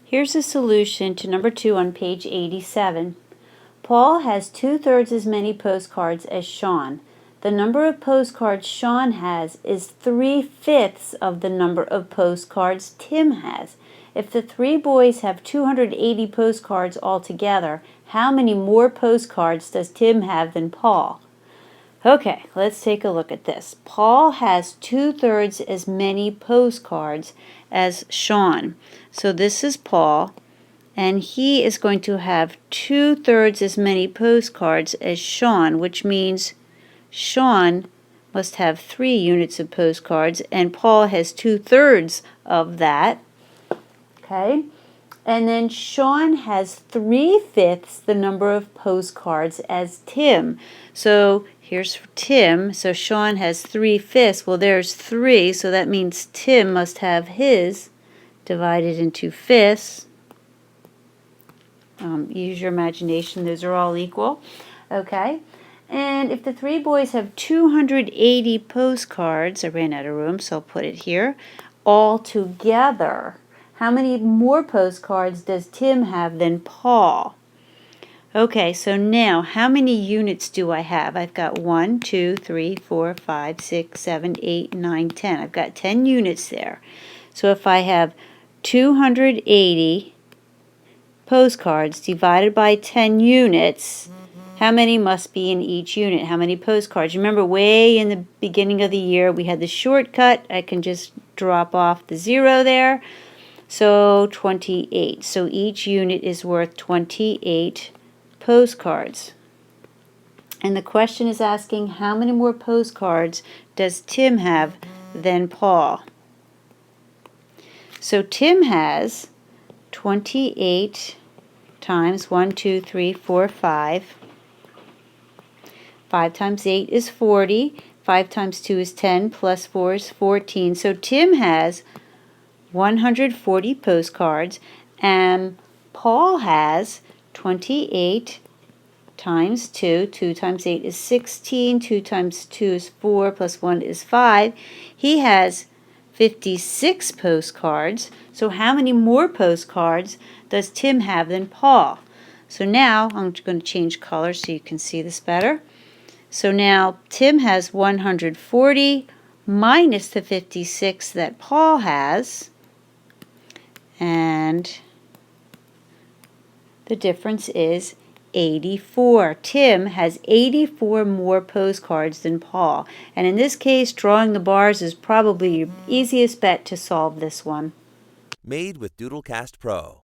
Here's a solution to number 2 on page 87. Paul has 2/3 as many postcards as Sean. The number of postcards Sean has is 3/5 of the number of postcards Tim has. If the three boys have 280 postcards altogether, how many more postcards does Tim have than Paul? Okay, let's take a look at this. Paul has 2/3 as many postcards as Sean. So this is Paul, and he is going to have 2/3 as many postcards as Sean, which means Sean must have 3 units of postcards, and Paul has 2/3 of that. Okay? And then Sean has 3/5 the number of postcards as Tim. So here's Tim. So Sean has 3/5. Well, there's 3, so that means Tim must have his divided into fifths. Use your imagination. Those are all equal. Okay? And if the three boys have 280 postcards, I ran out of room, so I'll put it here, all together, how many more postcards does Tim have than Paul? Okay, so now how many units do I have? I've got 1, 2, 3, 4, 5, 6, 7, 8, 9, 10. I've got 10 units there. So if I have 280 postcards divided by 10 units, how many must be in each unit? How many postcards? Remember, way in the beginning of the year, we had the shortcut. I can just drop off the 0 there. So 28. So each unit is worth 28 postcards. And the question is asking, how many more postcards does Tim have than Paul? So Tim has 28 times 1, 2, 3, 4, 5. 5 times 8 is 40. 5 times 2 is 10, plus 4 is 14. So Tim has 140 postcards, and Paul has 28 times 2. 2 times 8 is 16. 2 times 2 is 4, plus 1 is 5. He has 56 postcards. So how many more postcards does Tim have than Paul? So now I'm going to change color so you can see this better. So now Tim has 140 minus the 56 that Paul has, and the difference is 84. Tim has 84 more postcards than Paul. And in this case, drawing the bars is probably your easiest bet to solve this one. Made with Doodlecast Pro.